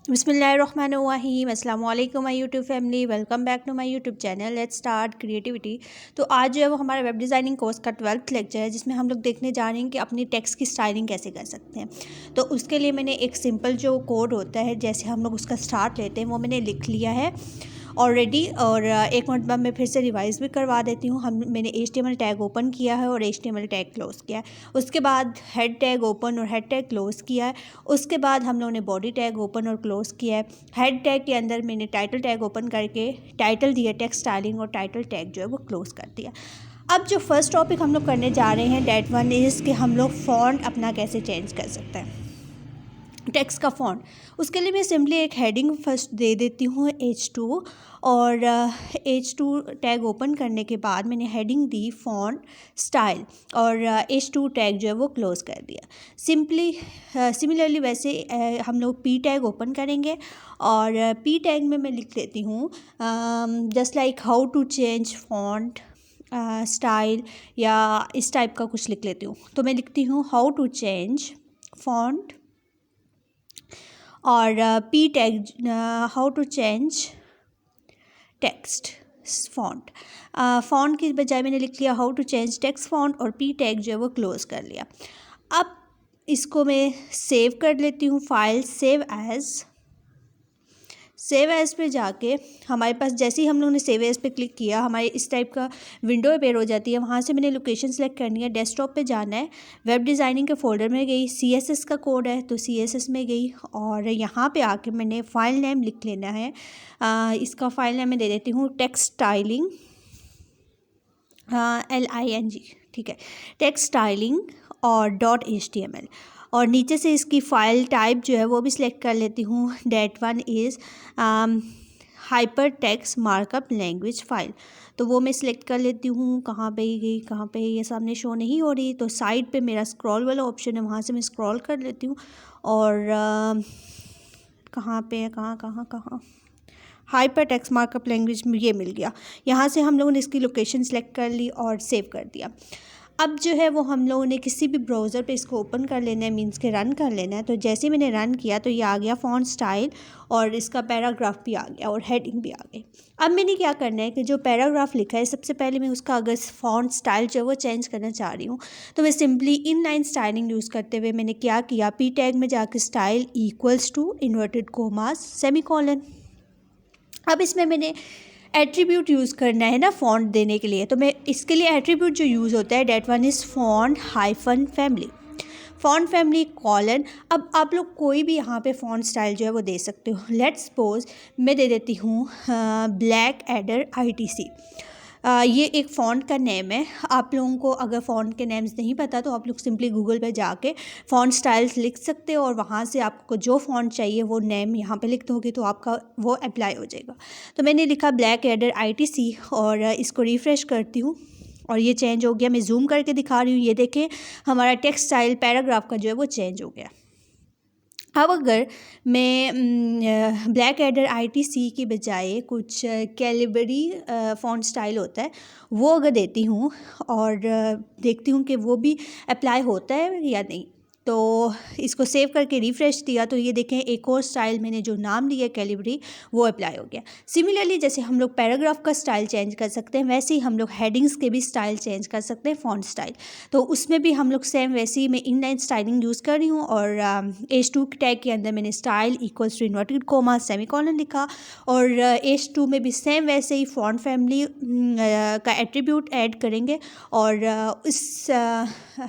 बिस्मिल्लाहिर्रहमानिर्रहीम अस्सलाम वालेकुम my YouTube family, welcome back to my YouTube channel. Let's start creativity. तो आज जो है वो हमारा वेब डिज़ाइनिंग कोर्स का 12th लेक्चर है, जिसमें हम लोग देखने जा रहे हैं कि अपनी टेक्स्ट की स्टाइलिंग कैसे कर सकते हैं। तो उसके लिए मैंने एक सिंपल जो कोड होता है, जैसे हम लोग उसका स्टार्ट लेते हैं, वो मैंने लिख लिया है ऑलरेडी। और एक मिनट बाद मैं फिर से रिवाइज़ भी करवा देती हूँ। मैंने HTML टैग ओपन किया है और HTML टैग क्लोज़ किया है। उसके बाद हेड टैग ओपन और हेड टैग क्लोज़ किया है। उसके बाद हम लोगों ने बॉडी टैग ओपन और क्लोज़ किया है। हेड टैग के अंदर मैंने टाइटल टैग ओपन करके टाइटल दिया टेक्स्ट स्टाइलिंग, और टाइटल टैग जो है वो क्लोज़ कर दिया। अब जो फर्स्ट टॉपिक हम लोग करने जा रहे हैं, डेट वन इज़ कि हम लोग फ़ॉन्ट अपना कैसे चेंज कर सकते हैं, टेक्स्ट का फ़ॉन्ट। उसके लिए मैं सिंपली एक हेडिंग फर्स्ट दे देती हूँ H2, और H2 टैग ओपन करने के बाद मैंने हेडिंग दी फ़ॉन्ट स्टाइल, और H2 टैग जो है वो क्लोज़ कर दिया। सिमिलरली वैसे हम लोग P टैग ओपन करेंगे, और P टैग में मैं लिख देती हूँ just like how to change font style, या इस टाइप का कुछ लिख लेती हूँ। तो मैं लिखती हूँ हाउ टू चेंज फ़ॉन्ट, और P tag how to change text font. Font की बजाय मैंने लिख लिया how to change text font, और P टैग जो है वो क्लोज़ कर लिया। अब इसको मैं सेव कर लेती हूँ, फाइल सेव एज़ पे जाके हमारे पास जैसे ही हम लोगों ने सेव एज़ पे क्लिक किया, हमारे इस टाइप का विंडो अपेयर हो जाती है। वहाँ से मैंने लोकेशन सेलेक्ट करनी है, डेस्कटॉप पे जाना है, वेब डिज़ाइनिंग के फ़ोल्डर में गई, CSS का कोड है तो CSS में गई, और यहाँ पे आके मैंने फ़ाइल नेम लिख लेना है। इसका फ़ाइल नेम मैं दे देती हूँ टेक्स्ट स्टाइलिंग, LING, ठीक है, टेक्स्ट स्टाइलिंग और .html। और नीचे से इसकी फ़ाइल टाइप जो है वो भी सिलेक्ट कर लेती हूँ। That one is hyper text markup language file, तो वो मैं सिलेक्ट कर लेती हूँ। कहाँ पे ही गई, कहाँ पे ये सामने शो नहीं हो रही, तो साइड पे मेरा स्क्रॉल वाला ऑप्शन है, वहाँ से मैं स्क्रॉल कर लेती हूँ। और कहाँ पे है, कहाँ कहाँ कहाँ हाइपर टेक्स्ट मार्कअप लैंग्वेज में ये मिल गया। यहाँ से हम लोगों ने इसकी लोकेशन सेलेक्ट कर ली और सेव कर दिया। अब जो है वो हम लोगों ने किसी भी ब्राउज़र पे इसको ओपन कर लेना है, मीन्स के रन कर लेना है। तो जैसे ही मैंने रन किया तो ये आ गया फ़ॉन्ट स्टाइल, और इसका पैराग्राफ भी आ गया और हेडिंग भी आ गई। अब मैंने क्या करना है कि जो पैराग्राफ लिखा है, सबसे पहले मैं उसका अगर फ़ॉन्ट स्टाइल जो है वो चेंज करना चाह रही हूँ, तो मैं सिंपली इनलाइन स्टाइलिंग यूज़ करते हुए मैंने क्या किया, P टैग में जाकर style equals to inverted commas semicolon. अब इसमें मैंने एट्रीब्यूट यूज़ करना है ना फ़ॉन्ट देने के लिए, तो मैं इसके लिए एट्रीब्यूट जो यूज़ होता है, that one is font hyphen family, font family colon. अब आप लोग कोई भी यहाँ पे फ़ॉन्ट स्टाइल जो है वो दे सकते हो। लेट्स सपोज मैं दे देती हूँ ब्लैक एडर ITC। ये एक फ़ॉन्ट का नेम है। आप लोगों को अगर फ़ॉन्ट के नेम्स नहीं पता तो आप लोग सिंपली गूगल पे जाके फ़ॉन्ट स्टाइल्स लिख सकते हो, और वहाँ से आपको जो फ़ॉन्ट चाहिए वो नेम यहाँ पे लिख दोगे तो आपका वो अप्लाई हो जाएगा। तो मैंने लिखा ब्लैक एडर ITC, और इसको रिफ़्रेश करती हूँ और ये चेंज हो गया। मैं जूम करके दिखा रही हूँ, ये देखें हमारा टेक्स्ट स्टाइल पैराग्राफ का जो है वो चेंज हो गया। अब अगर मैं ब्लैक एडर ITC की बजाय कुछ कैलिबरी फ़ॉन्ट स्टाइल होता है वो अगर देती हूँ, और देखती हूँ कि वो भी अप्लाई होता है या नहीं, तो इसको सेव करके रिफ़्रेश दिया तो ये देखें एक और स्टाइल मैंने जो नाम लिया कैलिबरी वो अप्लाई हो गया। सिमिलरली जैसे हम लोग पैराग्राफ का स्टाइल चेंज कर सकते हैं, वैसे ही हम लोग हेडिंग्स के भी स्टाइल चेंज कर सकते हैं, फ़ॉन्ट स्टाइल। तो उसमें भी हम लोग सेम वैसे ही मैं इनलाइन स्टाइलिंग यूज़ कर रही हूँ, और H2 टैग के अंदर मैंने style equals to inverted comma semicolon लिखा, और H2 में भी सेम वैसे ही फ़ॉन्ट फैमिली का एट्रीब्यूट ऐड करेंगे, और इस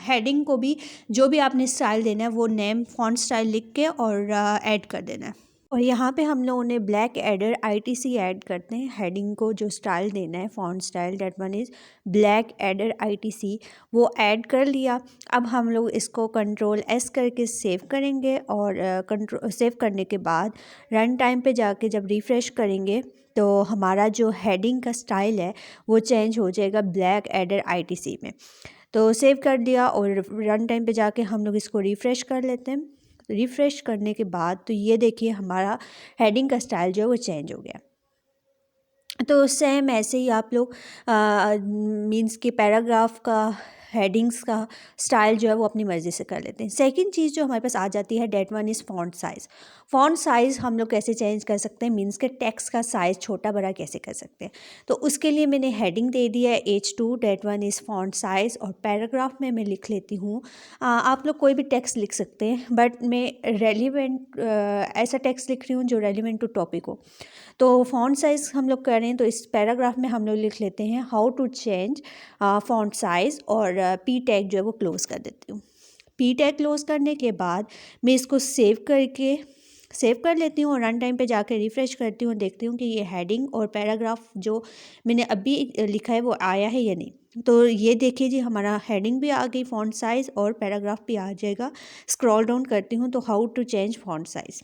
हेडिंग को भी जो भी आपने स्टाइल देना है वो नेम फ़ॉन्ट स्टाइल लिख के और ऐड कर देना है। और यहाँ पे हम लोगों ने ब्लैक एडर ITC ऐड करते हैं, हेडिंग को जो स्टाइल देना है font style, that one is black adder ITC, वो ऐड कर लिया। अब हम लोग इसको Ctrl+S करके सेव करेंगे, और सेव करने के बाद रन टाइम पे जाके जब रिफ़्रेश करेंगे तो हमारा जो हेडिंग का स्टाइल है वो चेंज हो जाएगा ब्लैक एडर ITC में। तो सेव कर दिया, और रन टाइम पे जाके हम लोग इसको रिफ़्रेश कर लेते हैं। रिफ़्रेश करने के बाद तो ये देखिए हमारा हेडिंग का स्टाइल जो है वो चेंज हो गया। तो सेम ऐसे ही आप लोग मीन्स कि पैराग्राफ का हेडिंग्स का स्टाइल जो है वो अपनी मर्ज़ी से कर लेते हैं। सेकंड चीज़ जो हमारे पास आ जाती है, that one is font size. Font size हम लोग कैसे चेंज कर सकते हैं, मीन्स के टेक्स्ट का साइज़ छोटा बड़ा कैसे कर सकते हैं। तो उसके लिए मैंने हेडिंग दे दिया है H2 that one is font size, और पैराग्राफ में मैं लिख लेती हूँ, आप लोग कोई भी टेक्स्ट लिख सकते हैं, बट मैं रेलिवेंट ऐसा टेक्स्ट लिख रही हूँ जो रेलिवेंट टू टॉपिक हो। तो फ़ॉन्ट साइज़ हम लोग करें तो इस पैराग्राफ में हम लोग लिख लेते हैं how to change font size, और पी टैग जो है वो क्लोज़ कर देती हूँ। पी टैग क्लोज़ करने के बाद मैं इसको सेव कर लेती हूँ, और रन टाइम पे जाकर रिफ़्रेश करती हूँ, देखती हूँ कि ये हेडिंग और पैराग्राफ जो मैंने अभी लिखा है वो आया है या नहीं। तो ये देखिए जी, हमारा हेडिंग भी आ गई फ़ॉन्ट साइज़ और पैराग्राफ भी आ जाएगा। स्क्रॉल डाउन करती हूँ तो how to change font size.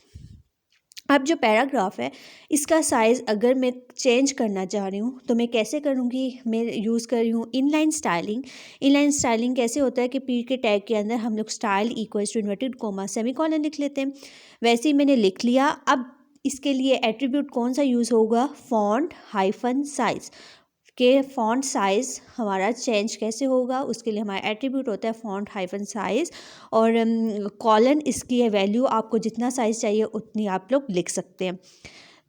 अब जो पैराग्राफ है इसका साइज़ अगर मैं चेंज करना चाह रही हूँ तो मैं कैसे करूँगी, मैं यूज़ कर रही हूँ इनलाइन स्टाइलिंग। इनलाइन स्टाइलिंग कैसे होता है कि पी के टैग के अंदर हम लोग style equals to inverted comma semicolon लिख लेते हैं। वैसे ही मैंने लिख लिया। अब इसके लिए एट्रीब्यूट कौन सा यूज़ होगा, फॉन्ट हाइफन साइज़ के फॉन्ट साइज़ हमारा चेंज कैसे होगा, उसके लिए हमारा एट्रीब्यूट होता है फॉन्ट हाइफन साइज़, और कॉलन इसकी है वैल्यू, आपको जितना साइज़ चाहिए उतनी आप लोग लिख सकते हैं।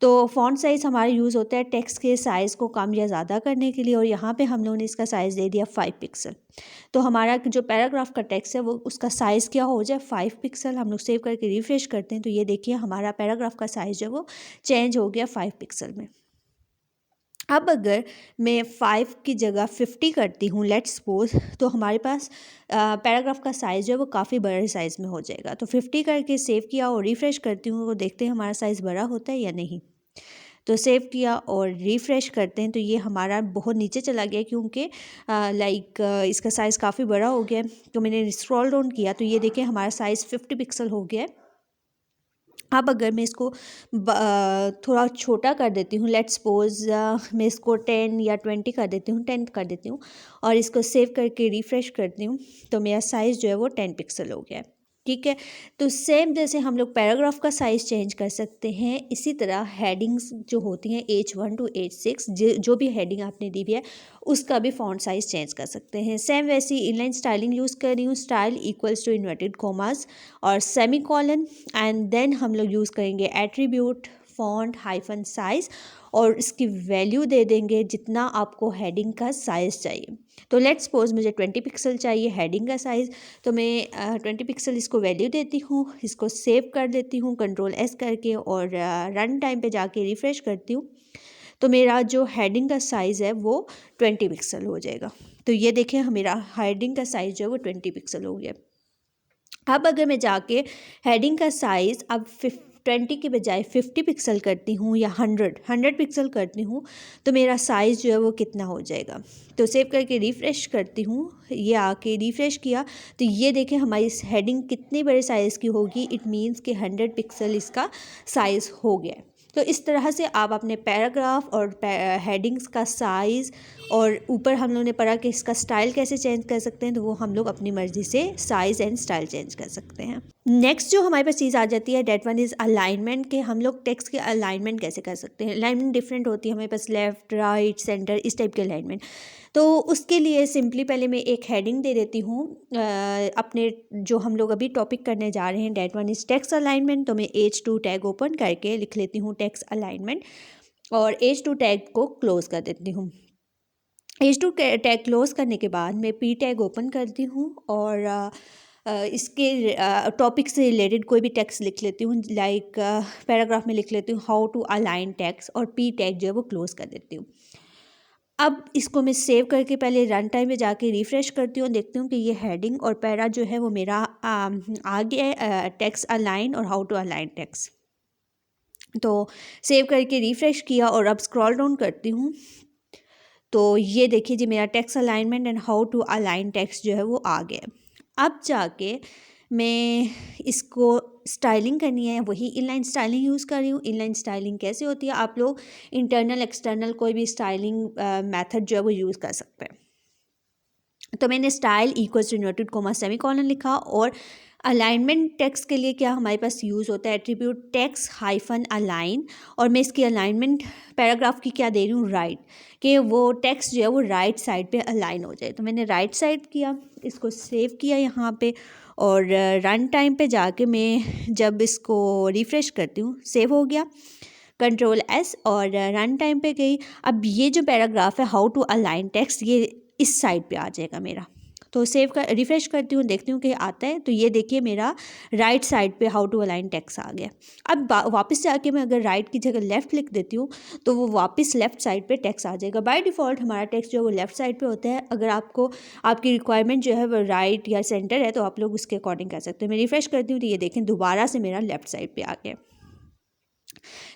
तो फॉन्ट साइज़ हमारा यूज़ होता है टेक्स्ट के साइज़ को कम या ज़्यादा करने के लिए, और यहाँ पे हम लोगों ने इसका साइज़ दे दिया 5 पिक्सल। तो हमारा जो पैराग्राफ का टेक्स्ट है वो उसका साइज़ क्या हो जाए, 5 पिक्सल। हम लोग सेव करके रिफ्रेश करते हैं तो ये देखिए हमारा पैराग्राफ का साइज़ जो है वो चेंज हो गया 5 पिक्सल में। अब अगर मैं 5 की जगह 50 करती हूँ लेट्स सपोज, तो हमारे पास पैराग्राफ का साइज़ जो है वो काफ़ी बड़े साइज़ में हो जाएगा। तो 50 करके सेव किया और रिफ़्रेश करती हूँ, वो देखते हैं हमारा साइज़ बड़ा होता है या नहीं। तो सेव किया और रिफ़्रेश करते हैं तो ये हमारा बहुत नीचे चला गया, क्योंकि इसका साइज़ काफ़ी बड़ा हो गया। तो मैंने स्क्रॉल डाउन किया तो ये देखिए हमारा साइज़ 50 पिक्सल हो गया है। अब अगर मैं इसको थोड़ा छोटा कर देती हूँ, लेट्स सपोज मैं इसको 10 या 20 कर देती हूँ, 10 कर देती हूँ, और इसको सेव करके रिफ़्रेश करती हूँ तो मेरा साइज़ जो है वो 10 पिक्सल हो गया है। ठीक है। तो सेम जैसे हम लोग पैराग्राफ का साइज़ चेंज कर सकते हैं, इसी तरह हेडिंग्स जो होती हैं H1 टू H6 जो भी हेडिंग आपने दी हुई है उसका भी फ़ॉन्ट साइज़ चेंज कर सकते हैं। सेम वैसी इनलाइन स्टाइलिंग यूज़ कर रही हूँ, style equals to inverted commas और सेमीकोलन, एंड देन हम लोग यूज़ करेंगे एट्रीब्यूट फॉन्ट हाइफन साइज़, और इसकी वैल्यू दे देंगे जितना आपको हेडिंग का साइज़ चाहिए। तो लेट्स सपोज मुझे 20 पिक्सल चाहिए हेडिंग का साइज़, तो मैं 20 पिक्सल इसको वैल्यू देती हूँ, इसको सेव कर देती हूँ कंट्रोल एस करके, और रन टाइम पे जाके रिफ़्रेश करती हूँ तो मेरा जो हेडिंग का साइज़ है वो 20 पिक्सल हो जाएगा। तो ये देखिए मेरा हेडिंग का साइज़ जो है वो 20 पिक्सल हो गया। अब अगर मैं जाके हेडिंग का साइज़ अब 20 के बजाय 50 पिक्सल करती हूँ या 100 पिक्सल करती हूँ तो मेरा साइज़ जो है वो कितना हो जाएगा। तो सेव करके रिफ़्रेश करती हूँ, ये आके रिफ़्रेश किया तो ये देखें हमारी इस हेडिंग कितनी बड़े साइज़ की होगी, इट मीन्स कि 100 पिक्सल इसका साइज़ हो गया है। तो इस तरह से आप अपने पैराग्राफ और हेडिंग्स का साइज़, और ऊपर हम लोगों ने पढ़ा कि इसका स्टाइल कैसे चेंज कर सकते हैं, तो वो हम लोग अपनी मर्ज़ी से साइज़ एंड स्टाइल चेंज कर सकते हैं। नेक्स्ट जो हमारे पास चीज़ आ जाती है डेट वन इज़ अलाइनमेंट, के हम लोग टेक्स्ट के अलाइनमेंट कैसे कर सकते हैं। अलाइनमेंट डिफरेंट होती है हमारे पास, लेफ़्ट राइट सेंटर इस टाइप के अलाइनमेंट। तो उसके लिए सिंपली पहले मैं एक हेडिंग दे देती हूँ अपने जो हम लोग अभी टॉपिक करने जा रहे हैं, that one is text alignment. तो मैं H2 टैग ओपन करके लिख लेती हूँ टेक्स्ट अलाइनमेंट, और H2 टैग को क्लोज़ कर देती हूँ। H2 टैग क्लोज़ करने के बाद मैं P टैग ओपन करती हूँ, और इसके टॉपिक से रिलेटेड कोई भी टेक्स्ट लिख लेती हूँ, लाइक पैराग्राफ में लिख लेती हूँ हाउ टू अलाइन टेक्स्ट, और P टैग जो है वो क्लोज़ कर देती हूँ। अब इसको मैं सेव करके पहले रन टाइम में जाके रिफ़्रेश करती हूँ, देखती हूँ कि ये हेडिंग और पैरा जो है वो मेरा आ गया है टेक्स्ट अलाइन और हाउ टू अलाइन टेक्स्ट। तो सेव करके रिफ़्रेश किया और अब स्क्रॉल डाउन करती हूँ तो ये देखिए जी मेरा text alignment and how to align text जो है वो आ गया। अब जाके मैं इसको स्टाइलिंग करनी है, वही इनलाइन स्टाइलिंग यूज़ कर रही हूँ। इनलाइन स्टाइलिंग कैसे होती है, आप लोग इंटरनल एक्सटर्नल कोई भी स्टाइलिंग मेथड जो है वो यूज़ कर सकते हैं। तो मैंने style equals to inverted comma semicolon लिखा। और अलाइनमेंट टेक्स्ट के लिए क्या हमारे पास यूज़ होता है, एट्रीब्यूट टेक्स्ट हाइफन अलाइन, और मैं इसकी अलाइनमेंट पैराग्राफ की क्या दे रही हूँ, राइट, कि वो टेक्स्ट जो है वो राइट साइड पे अलाइन हो जाए। तो मैंने राइट साइड किया, इसको सेव किया यहाँ पे, और रन टाइम पे जाके मैं जब इसको रिफ़्रेश करती हूँ, सेव हो गया, Ctrl+S, और रन टाइम पे गई। अब ये जो पैराग्राफ है हाउ टू अलाइन टेक्स्ट, ये इस साइड पे आ जाएगा मेरा। तो सेव कर रिफ़्रेश करती हूँ, देखती हूँ कि आता है। तो ये देखिए मेरा राइट साइड पे हाउ टू अलाइन टेक्स्ट आ गया। अब वापस जाके मैं अगर राइट की जगह लेफ़्ट लिख देती हूँ तो वो वापस लेफ़्ट साइड पे टेक्स्ट आ जाएगा। बाय डिफ़ॉल्ट हमारा टेक्स्ट जो है वो लेफ़्ट साइड पे होता है। अगर आपको आपकी रिक्वायरमेंट जो है वो राइट या सेंटर है तो आप लोग उसके अकॉर्डिंग कर सकते हैं। मैं रिफ़्रेश करती हूँ तो ये देखें दोबारा से मेरा लेफ़्ट साइड पर आ गया।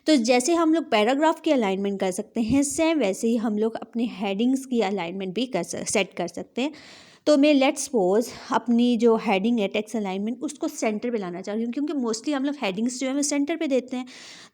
तो जैसे हम लोग पैराग्राफ की अलाइनमेंट कर सकते हैं, सेम वैसे ही हम लोग अपने हेडिंग्स की अलाइनमेंट भी सेट कर सकते हैं। तो मैं लेट्स सपोज अपनी जो हेडिंग है टेक्स्ट अलाइनमेंट उसको सेंटर पे लाना चाह रही हूँ, क्योंकि मोस्टली हम लोग हेडिंग्स जो है वो सेंटर पे देते हैं।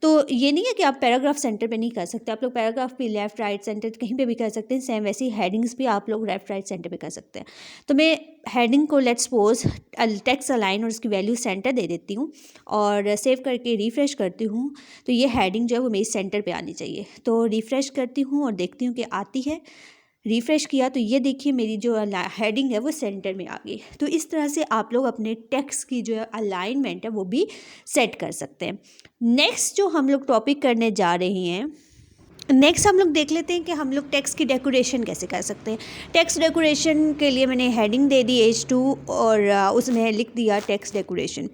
तो ये नहीं है कि आप पैराग्राफ सेंटर पे नहीं कर सकते, आप लोग पैराग्राफ भी लेफ्ट राइट सेंटर कहीं पे भी कर सकते हैं। सेम वैसे ही हेडिंग्स भी आप लोग लेफ्ट राइट सेंटर पे कर सकते हैं। तो मैं हेडिंग को लेट्स सपोज टेक्स्ट अलाइन और उसकी वैल्यू सेंटर दे देती हूँ और सेव करके रिफ़्रेश करती हूँ। तो ये हेडिंग जो है वो मेरी सेंटर पे आनी चाहिए। तो रिफ़्रेश करती हूँ और देखती हूँ कि आती है। रिफ़्रेश किया तो ये देखिए मेरी जो हेडिंग है वो सेंटर में आ गई। तो इस तरह से आप लोग अपने टेक्स्ट की जो अलाइनमेंट है वो भी सेट कर सकते हैं। नेक्स्ट जो हम लोग टॉपिक करने जा रहे हैं, नेक्स्ट हम लोग देख लेते हैं कि हम लोग टेक्स्ट की डेकोरेशन कैसे कर सकते हैं। टेक्स्ट डेकोरेशन के लिए मैंने हेडिंग दे दी H2 और उसमें लिख दिया टेक्स्ट डेकोरेशन,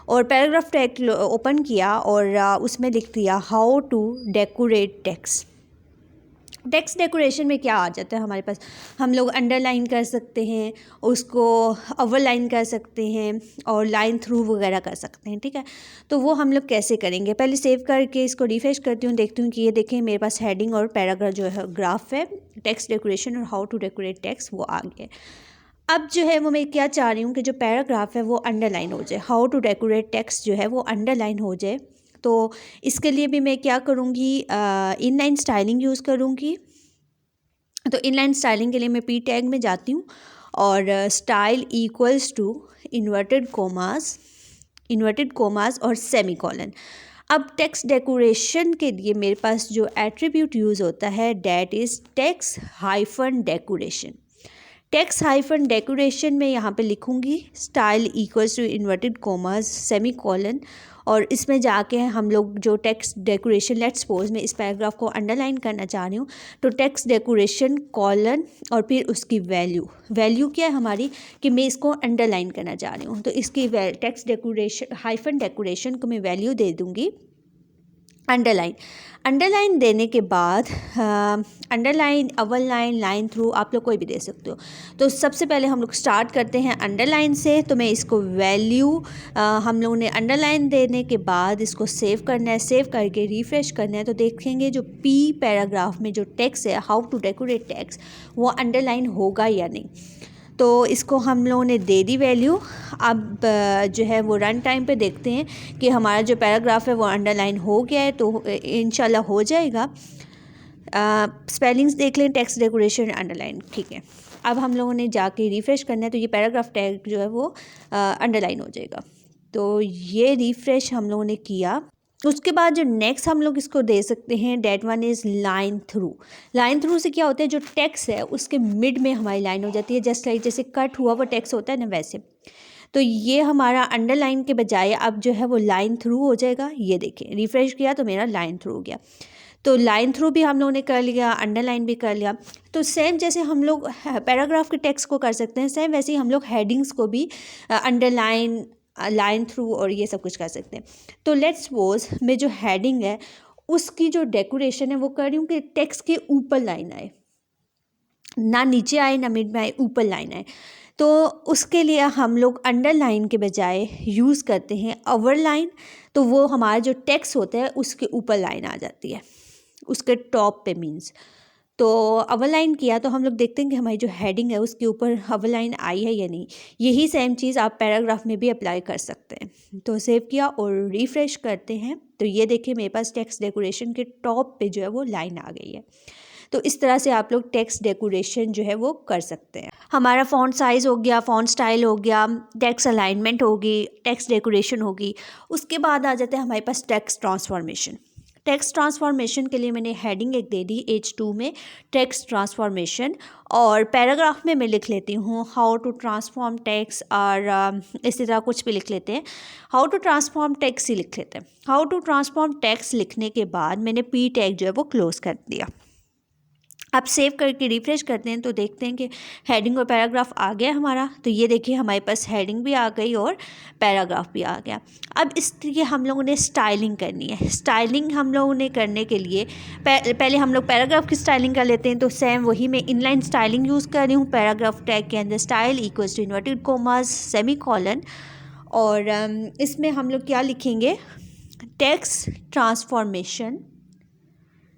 और पैराग्राफ टेक्स्ट ओपन किया और उसमें लिख दिया how to decorate text. Text decoration में क्या आ जाता है हमारे पास, हम लोग अंडरलाइन कर सकते हैं, उसको ओवरलाइन कर सकते हैं और लाइन थ्रू वगैरह कर सकते हैं। ठीक है, तो वो हम लोग कैसे करेंगे, पहले सेव करके इसको रिफ्रेश करती हूँ, देखती हूँ कि ये देखें मेरे पास हेडिंग और पैराग्राफ जो है ग्राफ है, टेक्स्ट डेकोरेशन और हाउ टू डेकोरेट टेक्स्ट वो आ गए। अब जो है वो मैं क्या चाह रही हूँ कि जो पैराग्राफ है वो अंडरलाइन हो जाए, हाउ टू डेकोरेट टेक्स्ट जो है वो अंडरलाइन हो जाए। तो इसके लिए भी मैं क्या करूँगी, इनलाइन स्टाइलिंग यूज़ करूँगी। तो इनलाइन स्टाइलिंग के लिए मैं पी टैग में जाती हूँ और style equals to inverted commas और सेमीकोलन। अब टेक्स्ट डेकोरेशन के लिए मेरे पास जो एट्रीब्यूट यूज़ होता है that is text hyphen decoration. Text hyphen decoration में यहाँ पे लिखूँगी style equals to inverted commas semicolon, और इसमें जाके हम लोग जो टेक्स्ट डेकोरेशन, लेट्स सपोज मैं इस पैराग्राफ को अंडरलाइन करना चाह रही हूँ, तो टेक्स्ट डेकोरेशन कॉलन और फिर उसकी वैल्यू क्या है हमारी कि मैं इसको अंडरलाइन करना चाह रही हूँ। तो इसकी टेक्स्ट डेकोरेशन हाइफन डेकोरेशन को मैं वैल्यू दे दूँगी अंडरलाइन देने के बाद अंडरलाइन, अवल लाइन, लाइन थ्रू आप लोग कोई भी दे सकते हो। तो सबसे पहले हम लोग स्टार्ट करते हैं अंडरलाइन से। तो मैं इसको वैल्यू हम लोगों ने अंडरलाइन देने के बाद इसको सेव करना है, सेव करके रिफ़्रेश करना है। तो देखेंगे जो पी पैराग्राफ में जो टेक्स्ट है हाउ टू डेकोरेट टेक्स्ट वो अंडरलाइन होगा या नहीं। तो इसको हम लोगों ने दे दी वैल्यू। अब जो है वो रन टाइम पे देखते हैं कि हमारा जो पैराग्राफ है वो अंडरलाइन हो गया है, तो इंशाल्लाह हो जाएगा। स्पेलिंग्स देख लें, टेक्स्ट डेकोरेशन अंडरलाइन, ठीक है। अब हम लोगों ने जाके रिफ़्रेश करना है तो ये पैराग्राफ टैग जो है वो अंडरलाइन हो जाएगा। तो ये रिफ़्रेश हम लोगों ने किया। उसके बाद जो नेक्स्ट हम लोग इसको दे सकते हैं that one is line through. Line through से क्या होता है, जो टेक्स्ट है उसके मिड में हमारी लाइन हो जाती है, जस्ट लाइक जैसे कट हुआ वो टेक्स्ट होता है ना वैसे। तो ये हमारा अंडरलाइन के बजाय अब जो है वो लाइन थ्रू हो जाएगा। ये देखिए रिफ़्रेश किया तो मेरा लाइन थ्रू हो गया। तो लाइन थ्रू भी हम लोगों ने कर लिया, अंडरलाइन भी कर लिया। तो सेम जैसे हम लोग पैराग्राफ के टेक्स्ट को कर सकते हैं, सेम वैसे ही हम लोग हेडिंग्स को भी अंडरलाइन, लाइन थ्रू और ये सब कुछ कर सकते हैं। तो लेट्स सपोज मैं जो हेडिंग है उसकी जो डेकोरेशन है वो कर रही हूँ कि टेक्स्ट के ऊपर लाइन आए, ना नीचे आए ना मिड में आए, ऊपर लाइन आए। तो उसके लिए हम लोग अंडरलाइन के बजाय यूज़ करते हैं ओवरलाइन। तो वो हमारा जो टेक्स्ट होता है उसके ऊपर लाइन आ जाती है, उसके टॉप पे मीन्स। तो ओवरलाइन किया तो हम लोग देखते हैं कि हमारी जो हेडिंग है उसके ऊपर ओवरलाइन आई है या नहीं। यही सेम चीज़ आप पैराग्राफ में भी अप्लाई कर सकते हैं। तो सेव किया और रिफ़्रेश करते हैं तो ये देखिए मेरे पास टेक्स्ट डेकोरेशन के टॉप पे जो है वो लाइन आ गई है। तो इस तरह से आप लोग टेक्स्ट डेकोरेशन जो है वो कर सकते हैं। हमारा फ़ॉन्ट साइज़ हो गया, फ़ॉन्ट स्टाइल हो गया, टेक्स्ट अलाइनमेंट होगी, टेक्स्ट डेकोरेशन होगी। उसके बाद आ जाते हैं हमारे पास टेक्स्ट ट्रांसफॉर्मेशन। टेक्स्ट ट्रांसफॉर्मेशन के लिए मैंने हेडिंग एक दे दी H2 में, टेक्स्ट ट्रांसफॉर्मेशन, और पैराग्राफ में मैं लिख लेती हूँ हाउ टू ट्रांसफॉर्म टेक्स्ट, और इसी तरह कुछ भी लिख लेते हैं, हाउ टू ट्रांसफॉर्म टेक्स्ट ही लिख लेते हैं। हाउ टू ट्रांसफॉर्म टेक्स्ट लिखने के बाद मैंने पी टैग जो है वो क्लोज़ कर दिया। अब सेव करके रिफ्रेश करते हैं तो देखते हैं कि हेडिंग और पैराग्राफ आ गया हमारा। तो ये देखिए हमारे पास हेडिंग भी आ गई और पैराग्राफ भी आ गया। अब इसलिए हम लोगों ने स्टाइलिंग करनी है। स्टाइलिंग हम लोगों ने करने के लिए पहले हम लोग पैराग्राफ की स्टाइलिंग कर लेते हैं। तो सेम वही मैं इनलाइन स्टाइलिंग यूज़ कर रही हूँ। पैराग्राफ टैग के अंदर style equals to inverted commas semicolon, और इसमें हम लोग क्या लिखेंगे, text transformation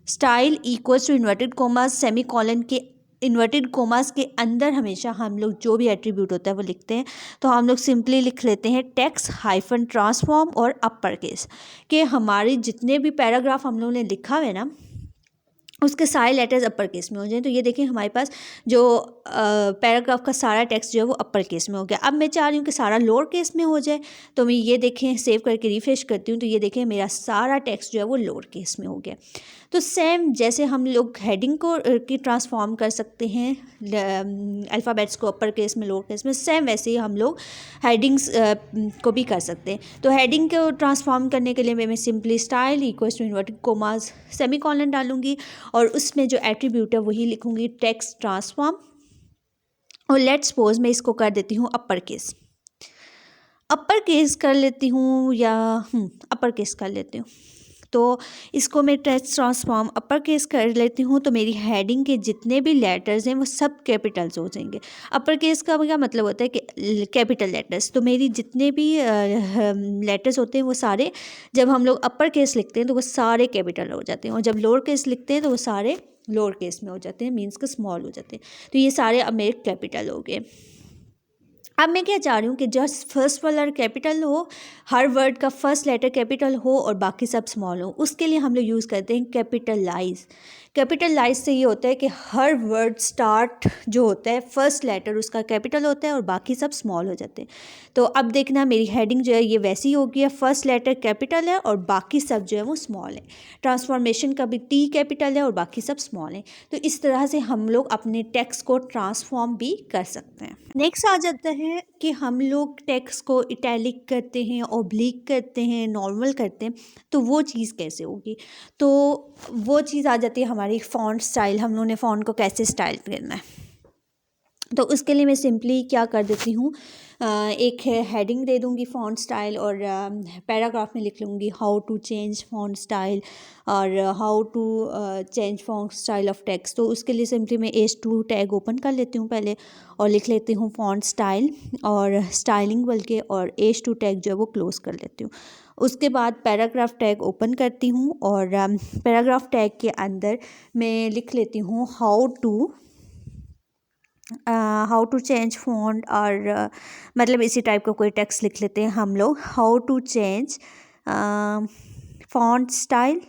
style equals to inverted commas semicolon के इन्वर्टेड कोमास के अंदर हमेशा हम लोग जो भी एट्रीब्यूट होता है वो लिखते हैं। तो हम लोग सिंपली लिख लेते हैं टेक्स्ट हाइफन ट्रांसफॉर्म और अपर केस, कि हमारे जितने भी पैराग्राफ हम लोगों ने लिखा हुआ है ना उसके सारे लेटर्स अपर केस में हो जाए। तो ये देखिए हमारे पास जो पैराग्राफ का सारा टेक्स्ट जो है वो अपर केस में हो गया। अब मैं चाह रही हूँ कि सारा लोअर केस में हो जाए। तो मैं ये देखें सेव करके रिफ्रेश करती हूँ तो ये देखें मेरा सारा टेक्स्ट जो है वो लोअर केस में हो गया। तो सेम जैसे हम लोग हेडिंग को की ट्रांसफॉर्म कर सकते हैं अल्फ़ाबेट्स को अपर केस में लोअर केस में, सेम वैसे ही हम लोग हेडिंग्स को भी कर सकते हैं। तो हेडिंग को ट्रांसफॉर्म करने के लिए मैं simply style equals to inverted commas semicolon डालूंगी और उसमें जो एट्रीब्यूट है वही लिखूंगी टेक्स्ट ट्रांसफॉर्म, और लेट्स सपोज मैं इसको कर देती हूँ अपर केस कर लेती हूँ, या अपर केस कर लेती हूँ। तो इसको मैं टेक्स्ट ट्रांसफॉर्म अपर केस कर लेती हूँ तो मेरी हेडिंग के जितने भी लेटर्स हैं वो सब कैपिटल्स हो जाएंगे। अपर केस का क्या मतलब होता है कि कैपिटल लेटर्स। तो मेरी जितने भी लेटर्स होते हैं वो सारे, जब हम लोग अपर केस लिखते हैं तो वो सारे कैपिटल हो जाते हैं, और जब लोअर केस लिखते हैं तो वो सारे लोअर केस में हो जाते हैं, मीन्स के स्मॉल हो जाते हैं। तो ये सारे अब मेरे कैपिटल हो गए। अब मैं क्या चाह रही हूँ कि जस्ट फर्स्ट वाला कैपिटल हो, हर वर्ड का फर्स्ट लेटर कैपिटल हो और बाकी सब स्मॉल हो। उसके लिए हम लोग यूज़ करते हैं कैपिटलाइज। कैपिटलाइज से ये होता है कि हर वर्ड स्टार्ट जो होता है फर्स्ट लेटर उसका कैपिटल होता है और बाकी सब स्मॉल हो जाते हैं। तो अब देखना मेरी हेडिंग जो है ये वैसी होगी है, फर्स्ट लेटर कैपिटल है और बाकी सब जो है वो स्मॉल है। ट्रांसफॉर्मेशन का भी टी कैपिटल है और बाकी सब स्मॉल है। तो इस तरह से हम लोग अपने टेक्स्ट को ट्रांसफॉर्म भी कर सकते हैं। नेक्स्ट आ जाता है कि हम लोग टेक्स्ट को इटैलिक करते हैं, ऑब्लिक करते हैं, नॉर्मल करते हैं, तो वो चीज़ कैसे होगी। तो वो चीज़ आ जाती है हमारी फ़ॉन्ट स्टाइल। हम लोगों ने फ़ॉन्ट को कैसे स्टाइल करना है। तो उसके लिए मैं सिंपली क्या कर देती हूँ, एक हेडिंग दे दूँगी फ़ॉन्ट स्टाइल, और पैराग्राफ में लिख लूँगी how to change font style और how to change font style of text. तो उसके लिए सिंपली मैं H2 टैग ओपन कर लेती हूँ पहले और लिख लेती हूँ फ़ॉन्ट स्टाइल और स्टाइलिंग बोल के, और H2 टैग जो है वो क्लोज़ कर लेती हूँ। उसके बाद पैराग्राफ टैग ओपन करती हूँ और पैराग्राफ टैग के अंदर मैं लिख लेती हूँ हाउ टू चेंज फ़ॉन्ट, और मतलब इसी टाइप का कोई टेक्स्ट लिख लेते हैं हम लोग, how to change font style,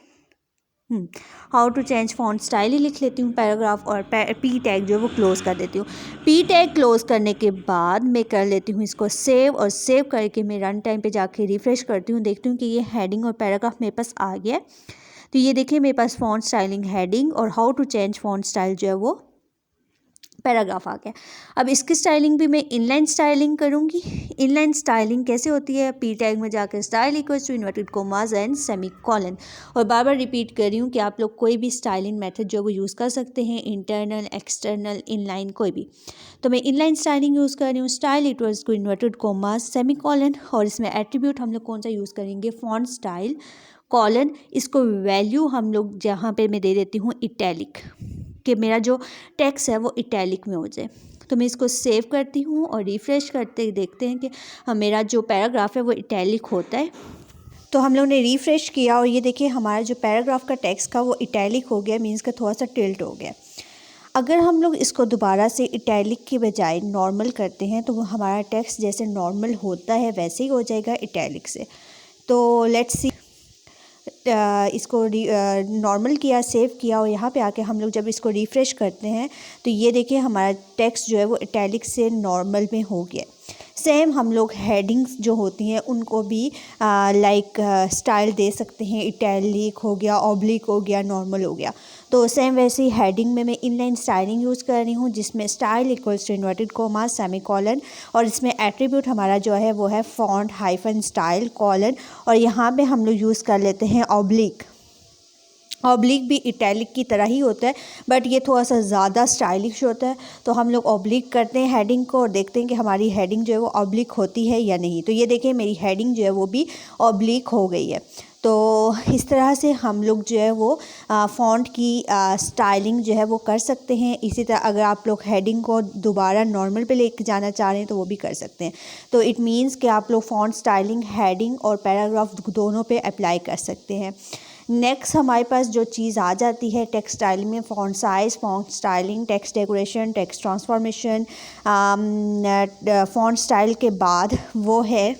how to change font style ही लिख लेती हूँ पैराग्राफ, और पी टैग जो है वो क्लोज़ कर देती हूँ। पी टैग क्लोज़ करने के बाद मैं कर लेती हूँ इसको सेव, और सेव करके मैं रन टाइम पे जाके रिफ़्रेश करती हूँ, देखती हूँ कि ये हेडिंग और पैराग्राफ मेरे पास आ गया। तो ये देखिए मेरे पास फ़ॉन्ट स्टाइलिंग हेडिंग और how to change font style जो है वो पैराग्राफ आ गया। अब इसकी स्टाइलिंग भी मैं इनलाइन स्टाइलिंग करूँगी। इनलाइन स्टाइलिंग कैसे होती है, पी टैग में जाकर style equals to inverted commas and semicolon, और बार बार रिपीट कर रही हूँ कि आप लोग कोई भी स्टाइलिंग मेथड जो वो यूज़ कर सकते हैं, इंटरनल, एक्सटर्नल, इनलाइन, कोई भी। तो मैं इनलाइन स्टाइलिंग यूज़ कर रही हूँ, style equals to inverted commas semicolon, और इसमें एट्रीब्यूट हम लोग कौन सा यूज़ करेंगे, फॉन्ट स्टाइल कॉलन। इसको वैल्यू हम लोग जहाँ पे मैं दे देती हूँ इटैलिक, कि मेरा जो टेक्स्ट है वो इटैलिक में हो जाए। तो मैं इसको सेव करती हूँ और रिफ़्रेश करते देखते हैं कि मेरा जो पैराग्राफ है वो इटैलिक होता है। तो हम लोग ने रिफ़्रेश किया और ये देखिए हमारा जो पैराग्राफ का टेक्स्ट का वो इटैलिक हो गया, मीन्स का थोड़ा सा टिल्ट हो गया। अगर हम लोग इसको दोबारा से इटैलिक के बजाय नॉर्मल करते हैं तो वो हमारा टेक्स्ट जैसे नॉर्मल होता है वैसे ही हो जाएगा इटैलिक से। तो लेट्स सी, इसको नॉर्मल किया, सेव किया और यहाँ पे आके हम लोग जब इसको रिफ़्रेश करते हैं तो ये देखिए हमारा टेक्स्ट जो है वो इटैलिक से नॉर्मल में हो गया। सेम हम लोग हेडिंग्स जो होती हैं उनको भी लाइक स्टाइल दे सकते हैं, इटैलिक हो गया, ऑब्लिक हो गया, नॉर्मल हो गया। तो सेम वैसे ही हेडिंग में मैं इनलाइन स्टाइलिंग यूज़ कर रही हूँ, जिसमें style equals to inverted comma semicolon, और इसमें एट्रीब्यूट हमारा जो है वो है फॉन्ट हाइफन स्टाइल कॉलन, और यहाँ पे हम लोग यूज़ कर लेते हैं ऑब्लिक। ऑब्लिक भी इटैलिक की तरह ही होता है बट ये थोड़ा सा ज़्यादा स्टाइलिश होता है। तो हम लोग ऑब्लिक करते हैं हेडिंग को और देखते हैं कि हमारी हेडिंग जो है वो ऑब्लिक होती है या नहीं। तो ये देखिए मेरी हेडिंग जो है वो भी ऑब्लिक हो गई है। तो इस तरह से हम लोग जो है वो फ़ॉन्ट की स्टाइलिंग जो है वो कर सकते हैं। इसी तरह अगर आप लोग हेडिंग को दोबारा नॉर्मल पे लेके जाना चाह रहे हैं तो वो भी कर सकते हैं। तो इट मीन्स कि आप लोग फ़ॉन्ट स्टाइलिंग हेडिंग और पैराग्राफ दोनों पे अप्लाई कर सकते हैं। नेक्स्ट हमारे पास जो चीज़ आ जाती है टेक्स्ट स्टाइलिंग में, font size, font styling, text decoration, text transformation. Font style के बाद वो है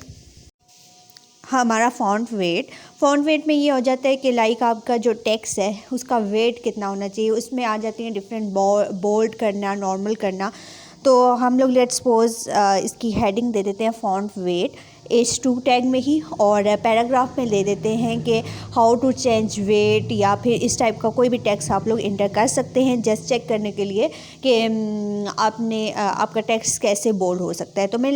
हमारा फ़ॉन्ट वेट। फ़ॉन्ट वेट में ये हो जाता है कि लाइक आपका जो टेक्स्ट है उसका वेट कितना होना चाहिए। उसमें आ जाती हैं डिफरेंट बोल्ड करना, नॉर्मल करना। तो हम लोग लेट्स सपोज इसकी हेडिंग दे देते हैं फ़ॉन्ट वेट H2 टैग में ही, और पैराग्राफ में दे देते हैं कि हाउ टू चेंज वेट, या फिर इस टाइप का कोई भी टेक्स्ट आप लोग इंटर कर सकते हैं जस्ट चेक करने के लिए कि आपका टेक्स्ट कैसे बोल्ड हो सकता है। तो मैं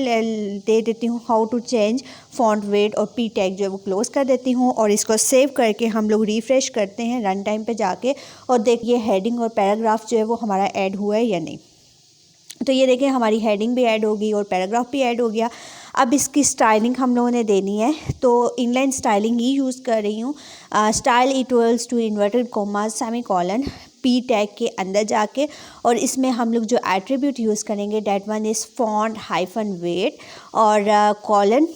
दे देती हूँ how to change font weight और P टैग जो है वो क्लोज़ कर देती हूँ, और इसको सेव करके हम लोग रिफ़्रेश करते हैं रन टाइम पे जाके, और देखिए हेडिंग और पैराग्राफ जो है वो हमारा ऐड हुआ है या नहीं। तो ये देखिए हमारी हेडिंग भी ऐड होगी और पैराग्राफ भी ऐड हो गया। अब इसकी स्टाइलिंग हम लोगों ने देनी है, तो इनलाइन स्टाइलिंग ही यूज़ कर रही हूँ। Style equals to inverted comma semicolon P tag के अंदर जाके, और इसमें हम लोग जो एट्रीब्यूट यूज़ करेंगे that one is font hyphen weight, और colon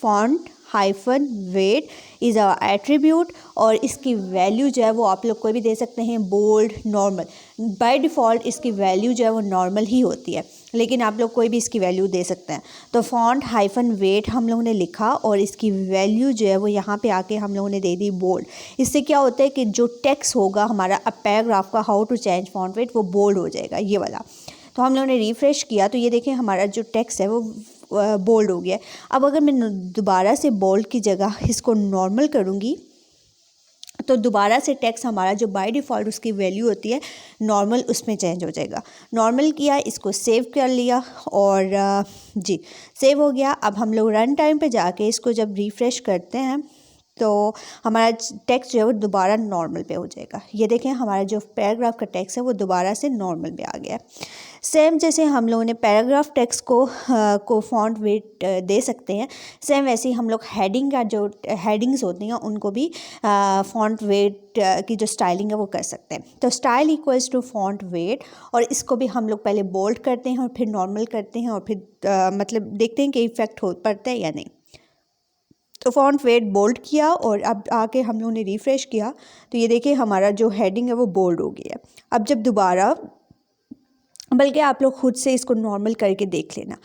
font hyphen weight is our attribute, और इसकी वैल्यू जो है वो आप लोग कोई भी दे सकते हैं, बोल्ड, नॉर्मल। बाय डिफ़ॉल्ट इसकी वैल्यू जो है वो नॉर्मल ही होती है, लेकिन आप लोग कोई भी इसकी वैल्यू दे सकते हैं। तो फॉन्ट हाइफन वेट हम लोगों ने लिखा और इसकी वैल्यू जो है वो यहाँ पे आके हम लोगों ने दे दी बोल्ड। इससे क्या होता है कि जो टेक्स्ट होगा हमारा अब पैराग्राफ का how to change font weight वो बोल्ड हो जाएगा, ये वाला। तो हम लोगों ने रिफ़्रेश किया तो ये देखें हमारा जो टेक्स्ट है वो बोल्ड हो गया। अब अगर मैं दोबारा से बोल्ड की जगह इसको नॉर्मल करूँगी तो दोबारा से टेक्स्ट हमारा जो बाय डिफ़ॉल्ट उसकी वैल्यू होती है नॉर्मल, उसमें चेंज हो जाएगा। नॉर्मल किया, इसको सेव कर लिया और जी सेव हो गया। अब हम लोग रन टाइम पे जाके इसको जब रिफ़्रेश करते हैं तो हमारा टेक्स्ट जो है वो दोबारा नॉर्मल पे हो जाएगा। ये देखें हमारा जो पैराग्राफ का टेक्स्ट है वो दोबारा से नॉर्मल पे आ गया। सेम जैसे हम लोगों ने पैराग्राफ टेक्स्ट को फॉन्ट वेट दे सकते हैं, सेम वैसे ही हम लोग हेडिंग का जो हेडिंग्स होती हैं उनको भी फॉन्ट वेट की जो स्टाइलिंग है वो कर सकते हैं। तो style equals to font weight, और इसको भी हम लोग पहले बोल्ड करते हैं और फिर नॉर्मल करते हैं और फिर मतलब देखते हैं कि इफ़ेक्ट हो पड़ता है या नहीं। तो फॉन्ट वेट बोल्ड किया और अब आके हम लोगों ने रिफ़्रेश किया तो ये देखिए हमारा जो हेडिंग है वो बोल्ड हो गया। अब जब दोबारा, बल्कि आप लोग खुद से इसको नॉर्मल करके देख लेना।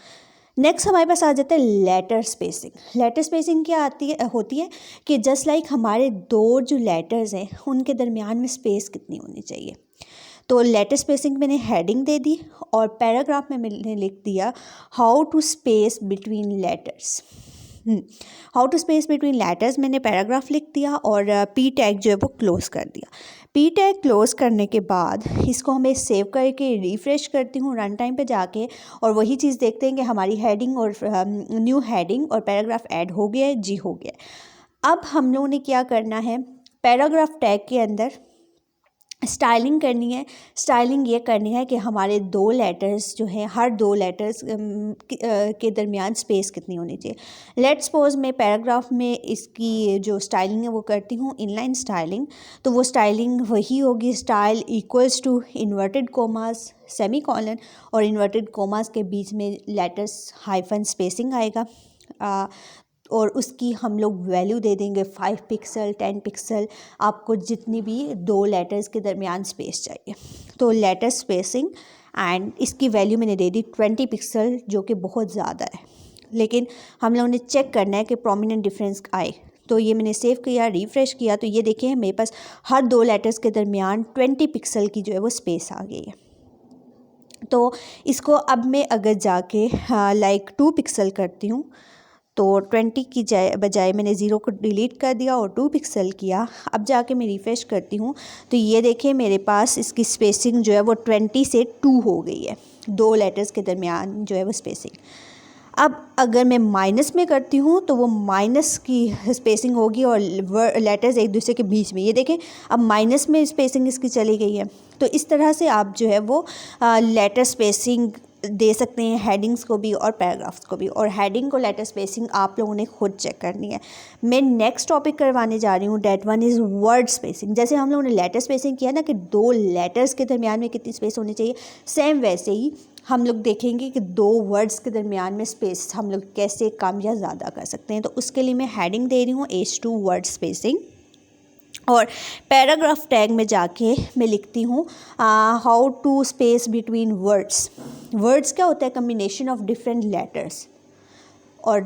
नेक्स्ट हमारे पास आ जाता है लेटर स्पेसिंग। लेटर स्पेसिंग क्या होती है कि जस्ट लाइक हमारे दो जो लेटर्स हैं उनके दरमियान में स्पेस कितनी होनी चाहिए। तो लेटर स्पेसिंग मैंने हेडिंग दे दी और पैराग्राफ में मैंने लिख दिया how to space between letters. How to space between letters मैंने पैराग्राफ लिख दिया और P टैग जो है वो क्लोज़ कर दिया। P टैग क्लोज़ करने के बाद इसको हमें सेव करके रिफ़्रेश करती हूँ रन टाइम पे जाके, और वही चीज़ देखते हैं कि हमारी हेडिंग और न्यू हेडिंग और पैराग्राफ ऐड हो गया है। जी हो गया। अब हम लोगों ने क्या करना है, पैराग्राफ टैग के अंदर स्टाइलिंग करनी है। स्टाइलिंग ये करनी है कि हमारे दो लेटर्स जो हैं, हर दो लेटर्स के दरमियान स्पेस कितनी होनी चाहिए। लेट्स सपोज मैं पैराग्राफ में इसकी जो स्टाइलिंग है वो करती हूँ इनलाइन स्टाइलिंग, तो वो स्टाइलिंग वही होगी, style equals to inverted commas semicolon, और इन्वर्टेड कोमास के बीच में लेटर्स हाइफन स्पेसिंग आएगा। और उसकी हम लोग वैल्यू दे देंगे 5 पिक्सल 10 पिक्सल, आपको जितनी भी दो लेटर्स के दरमियान स्पेस चाहिए। तो लेटर स्पेसिंग एंड इसकी वैल्यू मैंने दे दी 20 पिक्सल, जो कि बहुत ज़्यादा है, लेकिन हम लोगों ने चेक करना है कि प्रोमिनेंट डिफरेंस आए। तो ये मैंने सेव किया, रिफ़्रेश किया, तो ये देखें मेरे पास हर 2 लेटर्स के दरमियान 20 पिक्सल की जो है वो स्पेस आ गई है। तो इसको अब मैं अगर जाके लाइक 2 पिक्सल करती हूँ, तो 20 की बजाय मैंने 0 को डिलीट कर दिया और 2 पिक्सल किया। अब जाके मैं रिफ़्रेश करती हूँ, तो ये देखिए मेरे पास इसकी स्पेसिंग जो है वो 20 से 2 हो गई है, 2 लेटर्स के दरमियान जो है वो स्पेसिंग। अब अगर मैं माइनस में करती हूँ तो वो माइनस की स्पेसिंग होगी और लेटर्स एक दूसरे के बीच में, ये देखें अब माइनस में स्पेसिंग इसकी चली गई है। तो इस तरह से आप जो है वो लेटर स्पेसिंग दे सकते हैं हेडिंग्स को भी और पैराग्राफ्स को भी, और हेडिंग को लेटर स्पेसिंग आप लोगों ने खुद चेक करनी है। मैं नेक्स्ट टॉपिक करवाने जा रही हूँ, that one is word spacing. जैसे हम लोगों ने लेटर स्पेसिंग किया ना कि 2 लेटर्स के दरमियान में कितनी स्पेस होनी चाहिए, सेम वैसे ही हम लोग देखेंगे कि 2 वर्ड्स के दरमियान में स्पेस हम लोग कैसे कम या ज़्यादा कर सकते हैं। तो उसके लिए मैं हेडिंग दे रही हूँ H2 वर्ड स्पेसिंग, और पैराग्राफ टैग में जाके मैं लिखती हूँ how to space between words. Words क्या होता है, कम्बिनेशन ऑफ डिफरेंट लेटर्स, और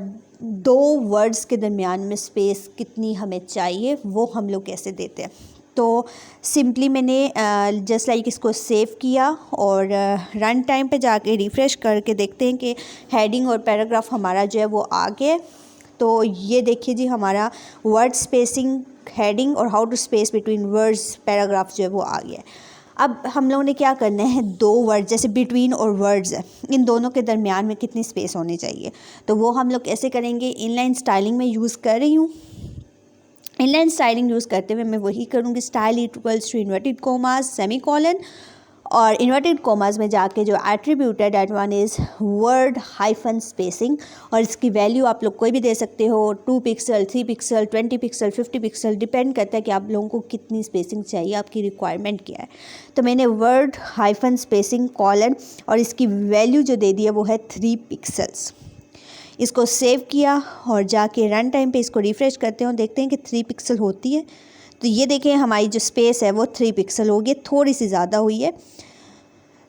2 वर्ड्स के दरमियान में स्पेस कितनी हमें चाहिए वो हम लोग कैसे देते हैं। तो सिंपली मैंने जस्ट लाइक इसको सेव किया और रन टाइम पे जाके रिफ़्रेश करके देखते हैं कि हेडिंग और पैराग्राफ हमारा जो है वो आ गया। तो ये देखिए जी हमारा वर्ड स्पेसिंग, हेडिंग और how to space between words paragraph जो है वो आ गया। अब हम लोगों ने क्या करना है, 2 वर्ड जैसे बिटवीन और वर्ड्स है, इन दोनों के दरमियान में कितनी स्पेस होनी चाहिए, तो वो हम लोग कैसे करेंगे। इनलाइन स्टाइलिंग में यूज़ कर रही हूँ। इनलाइन स्टाइलिंग यूज़ करते हुए मैं वही करूँगी, style equals to inverted commas semicolon, और इन्वर्टेड कोमास में जाके जो एट्रीब्यूट है that one is word hyphen spacing, और इसकी वैल्यू आप लोग कोई भी दे सकते हो, 2 pixel, 3 pixel, 20 pixel, 50 pixel, depend करता है कि आप लोगों को कितनी स्पेसिंग चाहिए, आपकी रिक्वायरमेंट क्या है। तो मैंने वर्ड हाइफन स्पेसिंग कॉलन और इसकी वैल्यू जो दे दी है वो है 3 पिक्सल्स। इसको सेव किया और जाके रन टाइम पे इसको रिफ़्रेश करते हैं और देखते हैं कि 3 पिक्सल होती है। तो ये देखें हमारी जो स्पेस है वो 3 पिक्सल होगी, थोड़ी सी ज़्यादा हुई है।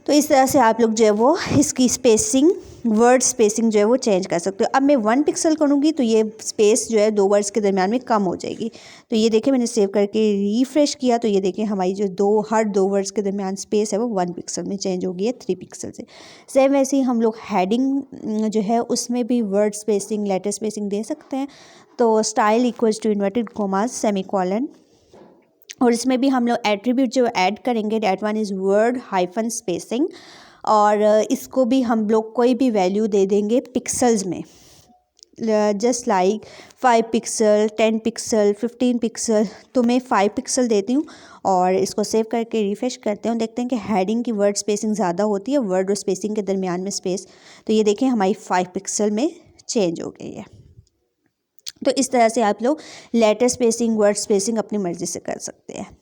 तो इस तरह से आप लोग जो है वो इसकी स्पेसिंग, वर्ड स्पेसिंग जो है वो चेंज कर सकते हो। अब मैं 1 पिक्सल करूँगी तो ये स्पेस जो है 2 वर्ड्स के दरमियान में कम हो जाएगी। तो ये देखें मैंने सेव करके रिफ़्रेश किया, तो ये देखें हमारी जो हर 2 वर्ड्स के दरमियान स्पेस है वो 1 पिक्सल में चेंज हो गई है 3 पिक्सल से। सेम वैसे ही हम लोग हेडिंग जो है उसमें भी वर्ड स्पेसिंग, लेटर स्पेसिंग दे सकते हैं। तो style equals to inverted commas semicolon, और इसमें भी हम लोग एट्रीब्यूट जो ऐड करेंगे that one is word hyphen spacing, और इसको भी हम लोग कोई भी वैल्यू दे देंगे पिक्सल्स में, just like 5 pixel, 10 pixel, 15 pixel. तो मैं 5 पिक्सल देती हूँ और इसको सेव करके रिफ़्रेश करते हैं, देखते हैं कि हेडिंग की वर्ड स्पेसिंग ज़्यादा होती है, वर्ड और स्पेसिंग के दरमियान में स्पेस। तो ये देखें हमारी 5 पिक्सल में चेंज हो गई है। तो इस तरह से आप लोग लेटर स्पेसिंग, वर्ड स्पेसिंग अपनी मर्ज़ी से कर सकते हैं।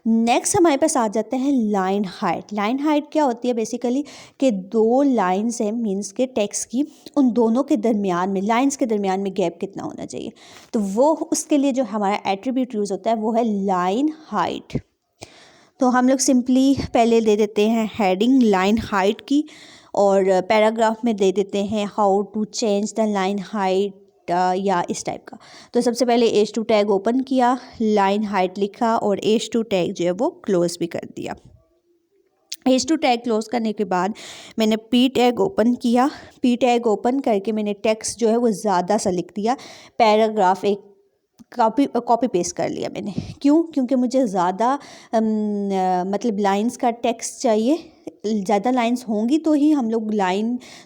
नेक्स्ट हमारे पास आ जाते हैं लाइन हाइट। लाइन हाइट क्या होती है बेसिकली कि 2 लाइन्स हैं मीन्स के टेक्स्ट की, उन दोनों के दरमियान में, लाइन्स के दरमियान में गैप कितना होना चाहिए। तो वो उसके लिए जो हमारा एट्रीब्यूट यूज़ होता है वो है लाइन हाइट। तो हम लोग सिंपली पहले दे देते हैं हेडिंग लाइन हाइट की, और पैराग्राफ में दे देते हैं how to change the line height या इस टाइप का। तो सबसे पहले H2 टैग ओपन किया, लाइन हाइट लिखा और H2 टैग जो है वो क्लोज़ भी कर दिया। H2 टैग क्लोज़ करने के बाद मैंने P टैग ओपन किया। P टैग ओपन करके मैंने टेक्स्ट जो है वो ज़्यादा सा लिख दिया, पैराग्राफ एक कॉपी पेस्ट कर लिया मैंने। क्यों? क्योंकि मुझे ज़्यादा मतलब लाइंस का टेक्स्ट चाहिए, ज़्यादा लाइंस होंगी तो ही हम लोग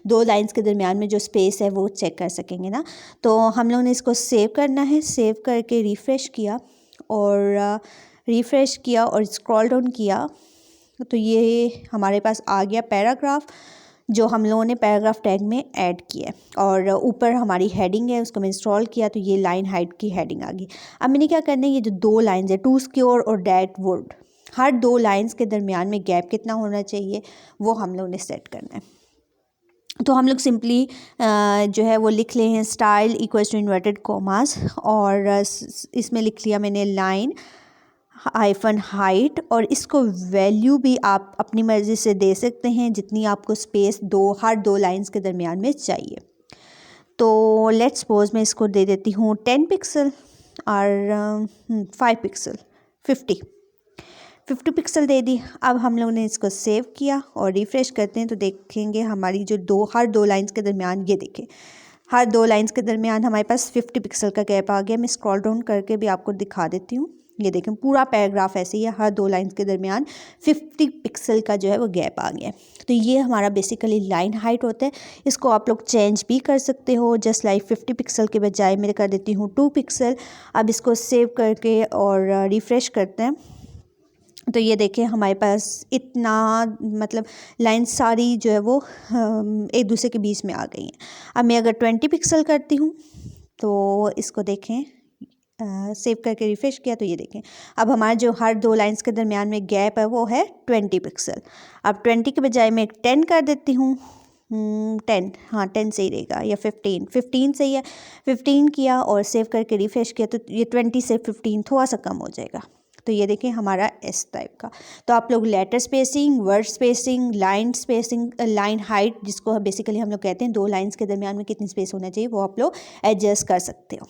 2 लाइंस के दरमियान में जो स्पेस है वो चेक कर सकेंगे ना। तो हम लोगों ने इसको सेव करना है, सेव करके रिफ़्रेश किया और स्क्रॉल डाउन किया, तो ये हमारे पास आ गया पैराग्राफ जो हम लोगों ने पैराग्राफ टैग में ऐड किया, और ऊपर हमारी हेडिंग है उसको मैं इंस्टॉल किया, तो ये लाइन हाइट की हेडिंग आ गई। अब मैंने क्या करना है, ये जो 2 लाइंस है, टू सिक्योर और डैट वुड, हर 2 लाइंस के दरमियान में गैप कितना होना चाहिए वो हम लोग ने सेट करना है। तो हम लोग सिंपली जो है वो लिख ले हैं style equals to inverted commas, और इसमें लिख लिया मैंने लाइन हाइफन हाइट, और इसको वैल्यू भी आप अपनी मर्ज़ी से दे सकते हैं जितनी आपको स्पेस हर 2 लाइंस के दरमियान में चाहिए। तो लेट्स सपोज मैं इसको दे देती हूँ 10 पिक्सल, आर 5 पिक्सल 50 पिक्सल दे दी। अब हम लोगों ने इसको सेव किया और रिफ़्रेश करते हैं तो देखेंगे हमारी जो हर दो लाइंस के दरमियान, ये देखें हर दो लाइंस के दरमियान हमारे पास 50 पिक्सल का गैप आ गया। मैं स्क्रॉल डाउन करके भी आपको दिखा देती हूँ। ये देखें पूरा पैराग्राफ ऐसे ही है, हर दो लाइंस के दरमियान 50 पिक्सल का जो है वो गैप आ गया है। तो ये हमारा बेसिकली लाइन हाइट होता है। इसको आप लोग चेंज भी कर सकते हो, जस्ट लाइक 50 पिक्सल के बजाय मैं कर देती हूँ 2 पिक्सल। अब इसको सेव करके और रिफ़्रेश करते हैं तो ये देखिए हमारे पास इतना मतलब लाइन सारी जो है वो एक दूसरे के बीच में आ गई हैं। अब मैं अगर 20 पिक्सल करती हूँ तो इसको देखें, सेव करके रिफ़्रेश किया तो ये देखें अब हमारा जो हर दो लाइंस के दरमियान में गैप है वो है 20 पिक्सल। अब 20 के बजाय मैं 10 कर देती हूँ। 10, हाँ 10 सही रहेगा, या 15 सही है। 15 किया और सेव करके रिफ़्रेश किया तो ये 20 से 15 थोड़ा सा कम हो जाएगा। तो ये देखें हमारा इस टाइप का। तो आप लोग letter spacing, word spacing, line height, जिसको बेसिकली हम लोग कहते हैं दो लाइंस के दरमियान में कितनी स्पेस होना चाहिए, वो आप लोग एडजस्ट कर सकते हो।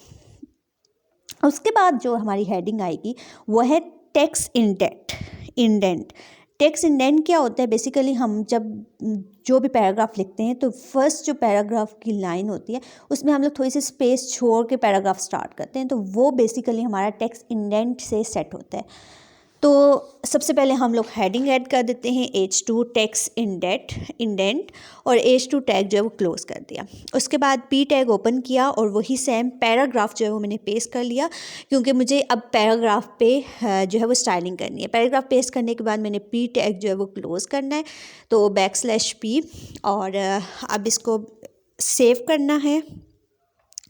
उसके बाद जो हमारी हेडिंग आएगी वो है टेक्स्ट इंडेंट। टेक्स्ट इंडेंट क्या होता है? बेसिकली हम जब जो भी पैराग्राफ लिखते हैं तो फर्स्ट जो पैराग्राफ की लाइन होती है उसमें हम लोग थोड़ी सी स्पेस छोड़ के पैराग्राफ स्टार्ट करते हैं, तो वो बेसिकली हमारा टेक्स्ट इंडेंट से सेट होता है। तो सबसे पहले हम लोग हेडिंग ऐड कर देते हैं H2 टेक्स्ट इंडेंट और H2 टैग जो है वो क्लोज कर दिया। उसके बाद P टैग ओपन किया और वही सेम पैराग्राफ जो है वो मैंने पेस्ट कर लिया, क्योंकि मुझे अब पैराग्राफ पे जो है वो स्टाइलिंग करनी है। पैराग्राफ पेस्ट करने के बाद मैंने P टैग जो है वो क्लोज करना है, तो \P और अब इसको सेव करना है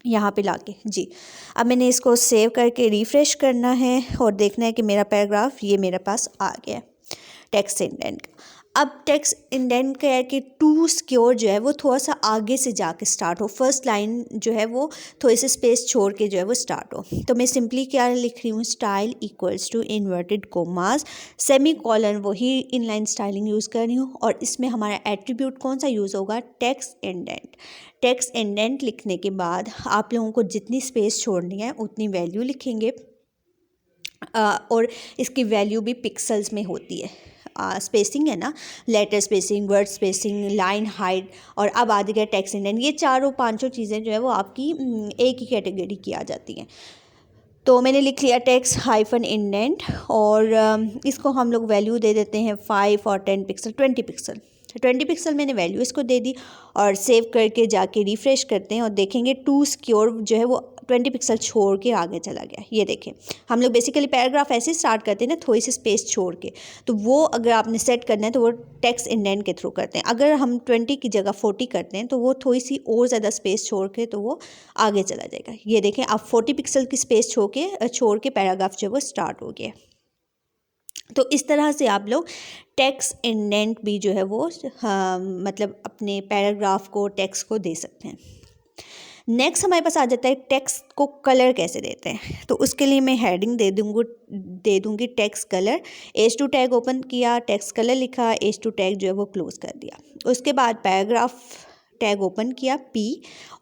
यहाँ पे लाके जी। अब मैंने इसको सेव करके रिफ़्रेश करना है और देखना है कि मेरा पैराग्राफ ये मेरे पास आ गया है टेक्स्ट इंडेंट का। अब टेक्स्ट इंडेंट का है कि टू सिक्योर जो है वो थोड़ा सा आगे से जाके स्टार्ट हो, फर्स्ट लाइन जो है वो थोड़ी सी स्पेस छोड़ के जो है वो स्टार्ट हो। तो मैं सिंपली क्या लिख रही हूँ, style equals to inverted commas semicolon, वही इनलाइन स्टाइलिंग यूज़ कर रही हूँ। और इसमें हमारा एट्रीब्यूट कौन सा यूज़ होगा, टेक्स्ट इंडेंट। टेक्स्ट इंडेंट लिखने के बाद आप लोगों को जितनी स्पेस छोड़नी है उतनी वैल्यू लिखेंगे और इसकी वैल्यू भी पिक्सल्स में होती है। स्पेसिंग है ना, letter spacing, word spacing, line height और अब आ गया टेक्स्ट इंडेंट। ये चारों पांचों चीज़ें जो है वो आपकी एक ही कैटेगरी की आ जाती हैं। तो मैंने लिख लिया टेक्स्ट हाइफन इंडेंट और इसको हम लोग वैल्यू दे देते हैं 5 और 10 पिक्सल, 20 पिक्सल। 20 पिक्सल मैंने वैल्यू इसको दे दी और सेव करके जाके रिफ़्रेश करते हैं और देखेंगे टू सिक्योर जो है वो 20 पिक्सल छोड़ के आगे चला गया। ये देखें हम लोग बेसिकली पैराग्राफ ऐसे स्टार्ट करते हैं ना, थोड़ी सी स्पेस छोड़ के, तो वो अगर आपने सेट करना है तो वो टेक्स्ट इंडेंट के थ्रू करते हैं। अगर हम 20 की जगह 40 करते हैं तो वो थोड़ी सी और ज़्यादा स्पेस छोड़ के तो वो आगे चला जाएगा। ये देखें अब 40 पिक्सल की स्पेस छोड़ के पैराग्राफ जो है वो स्टार्ट हो गया। तो इस तरह से आप लोग टेक्स्ट इंडेंट भी जो है वो मतलब अपने पैराग्राफ को, टेक्स्ट को दे सकते हैं। नेक्स्ट हमारे पास आ जाता है टेक्स्ट को कलर कैसे देते हैं। तो उसके लिए मैं हेडिंग दे दूँगी text colour. H2 tag open किया, टेक्स्ट कलर लिखा, H2 टैग जो है वो क्लोज कर दिया। उसके बाद पैराग्राफ टैग ओपन किया P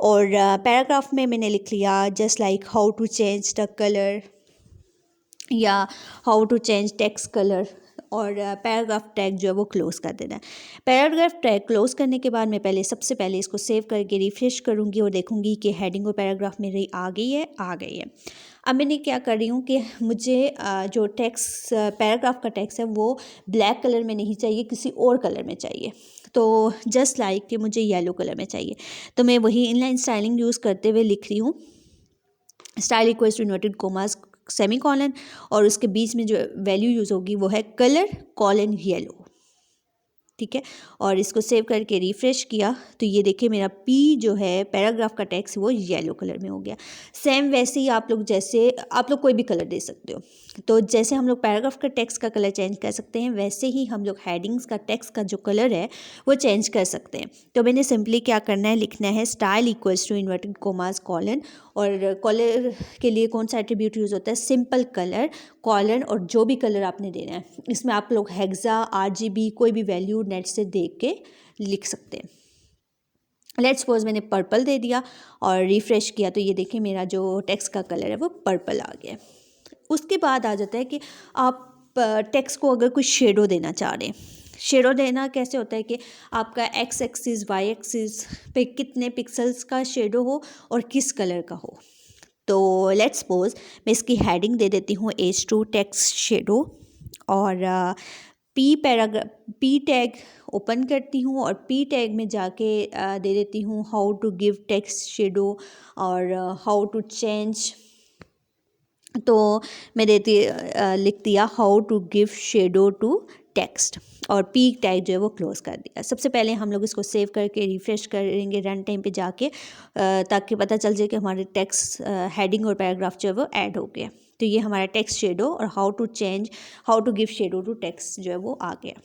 और पैराग्राफ में मैंने लिख लिया just like how to change the colour या how to change text colour और पैराग्राफ टैग जो है वो क्लोज़ कर देना है। पैराग्राफ टैग क्लोज़ करने के बाद मैं सबसे पहले इसको सेव करके रिफ़्रेश करूँगी और देखूँगी कि हेडिंग और पैराग्राफ मेरी आ गई है। अब मैंने क्या कर रही हूँ कि मुझे जो टेक्स्ट पैराग्राफ का टेक्स्ट है वो ब्लैक कलर में नहीं चाहिए, किसी और कलर में चाहिए। तो जस्ट लाइक कि मुझे येलो कलर में चाहिए, तो मैं वही इनलाइन स्टाइलिंग यूज़ करते हुए लिख रही हूँ style equals to inverted commas semicolon और उसके बीच में जो वैल्यू यूज़ होगी वो है कलर कॉलन येलो, ठीक है। और इसको सेव करके रिफ़्रेश किया तो ये देखिए मेरा P जो है पैराग्राफ का टेक्स्ट वो येलो कलर में हो गया। सेम वैसे ही आप लोग कोई भी कलर दे सकते हो। तो जैसे हम लोग पैराग्राफ का टेक्स्ट का कलर चेंज कर सकते हैं, वैसे ही हम लोग हेडिंग्स का टेक्स्ट का जो कलर है वो चेंज कर सकते हैं। तो मैंने सिंपली क्या करना है, लिखना है style equals to inverted commas colon और कलर के लिए कौन सा एट्रीब्यूट यूज़ होता है, सिंपल कलर कॉलन और जो भी कलर आपने देना है इसमें आप लोग हेक्सा RGB कोई भी वैल्यू नेट से देख के लिख सकते हैं। लेट्स सपोज मैंने पर्पल दे दिया और रिफ़्रेश किया तो ये देखिए मेरा जो टेक्स्ट का कलर है वो पर्पल आ गया। उसके बाद आ जाता है कि आप टेक्स्ट को अगर कोई शेडो देना चाह रहे हैं। शेडो देना कैसे होता है कि आपका एक्स एक्सिस वाई एक्सिस पे कितने पिक्सल्स का शेडो हो और किस कलर का हो। तो लेट्स सपोज मैं इसकी हेडिंग दे देती हूँ H2 टेक्स्ट शेडो और पी टैग ओपन करती हूँ और पी टैग में जाके दे देती हूँ how to give text shadow और हाउ टू चेंज। तो मैं लिख दिया how to give shadow to text और पी टैग जो है वो क्लोज़ कर दिया। सबसे पहले हम लोग इसको सेव करके रिफ़्रेश करेंगे रन टाइम पे जाके ताकि पता चल जाए कि हमारे टेक्स्ट हेडिंग और पैराग्राफ जो है वो ऐड हो गया। तो ये हमारा टेक्स्ट शेडो और how to give shadow to text जो है वो आ गया।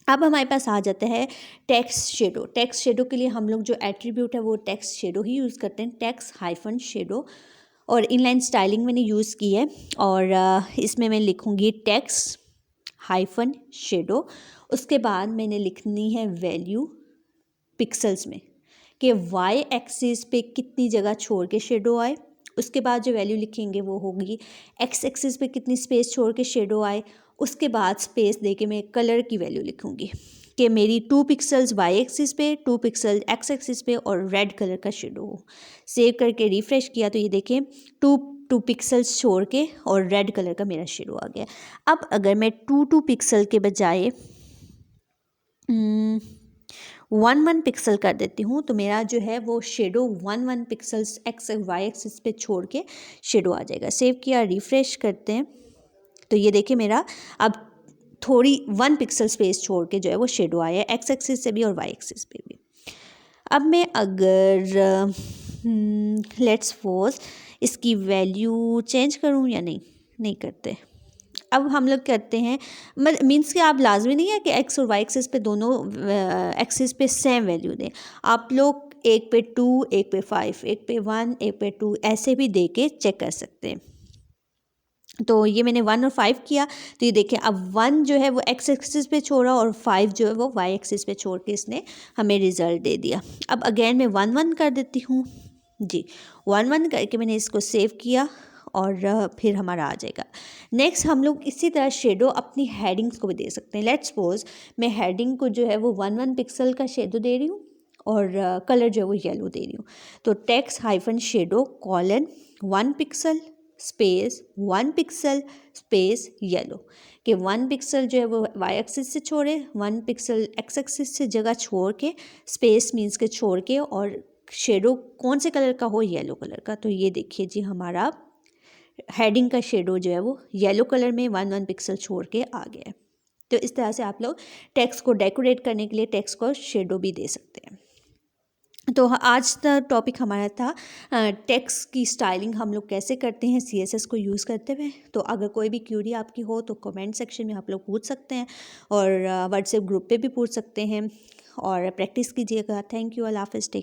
अब हमारे पास आ जाता है टेक्स्ट शेडो। टेक्स्ट शेडो के लिए हम लोग जो एट्रीब्यूट है वो टेक्स्ट शेडो ही यूज़ करते हैं, टेक्स्ट हाइफन शेडो। और इनलाइन स्टाइलिंग मैंने यूज़ की है और इसमें मैं लिखूँगी टेक्स्ट हाइफन शेडो। उसके बाद मैंने लिखनी है वैल्यू पिक्सल्स में कि वाई एक्सिस पे कितनी जगह छोड़ के शेडो आए। उसके बाद जो वैल्यू लिखेंगे वो होगी एक्स एक्सिस पे कितनी स्पेस छोड़ के शेडो आए। उसके बाद स्पेस दे के मैं कलर की वैल्यू लिखूँगी कि मेरी 2 पिक्सल्स वाई एक्सिस पे 2 पिक्सल एक्स एक्सिस पे और रेड कलर का शेडो हो। सेव करके रिफ़्रेश किया तो ये देखें 2 पिक्सल्स छोड़ के और रेड कलर का मेरा शेडो आ गया। अब अगर मैं 2 पिक्सल के बजाय 1 पिक्सल कर देती हूँ तो मेरा जो है वो shadow 1 pixels X Y axis पे छोड़ के शेडो आ जाएगा। सेव किया, रिफ़्रेश करते हैं तो ये देखिए मेरा अब थोड़ी 1 पिक्सल स्पेस छोड़ के जो है वो शेडो आया है एक्स एक्सिस से भी और वाई एक्सिस पे भी। अब मैं अगर लेट्स सपोज इसकी वैल्यू चेंज करूँ या नहीं करते। अब हम लोग करते हैं मीन्स कि आप लाजमी नहीं है कि एक्स और वाई एक्सिस पे दोनों एक्सिस पे सेम वैल्यू दें। आप लोग एक पे 2 एक पे 5 एक पे 1 एक पे 2 ऐसे भी दे के चेक कर सकते हैं। तो ये मैंने 1 और 5 किया तो ये देखिए अब 1 जो है वो एक्स एक्सिस पे छोड़ा और 5 जो है वो वाई एक्सिस पे छोड़ के इसने हमें रिज़ल्ट दे दिया। अब अगेन मैं 1 1 कर देती हूँ जी, 1 1 करके मैंने इसको सेव किया और फिर हमारा आ जाएगा। नेक्स्ट हम लोग इसी तरह शेडो अपनी हेडिंग्स को भी दे सकते हैं। लेट्स सपोज मैं हेडिंग को जो है वो 1 पिक्सल का शेडो दे रही हूँ और कलर जो है वो येलो दे रही हूँ। तो text hyphen shadow colon 1 pixel space 1 pixel space yellow कि 1 पिक्सल जो है वो वाई एक्सिस से छोड़े 1 पिक्सल एक्स एक्सिस से जगह छोड़ के स्पेस मीन्स के छोड़ के और शेडो कौन से कलर का हो, येलो कलर का। तो ये देखिए जी हमारा हेडिंग का शेडो जो है वो येलो कलर में 1 पिक्सल छोड़ के आ गया है। तो इस तरह से आप लोग टेक्स्ट को डेकोरेट करने के लिए टेक्स्ट को शेडो भी दे सकते हैं। तो आज का टॉपिक हमारा था टेक्स्ट की स्टाइलिंग हम लोग कैसे करते हैं CSS को यूज़ करते हुए। तो अगर कोई भी क्यूरी आपकी हो तो कमेंट सेक्शन में आप लोग पूछ सकते हैं और व्हाट्सएप ग्रुप पे भी पूछ सकते हैं और प्रैक्टिस कीजिएगा। थैंक यू, अल्लाह हाफ़िज़। टेक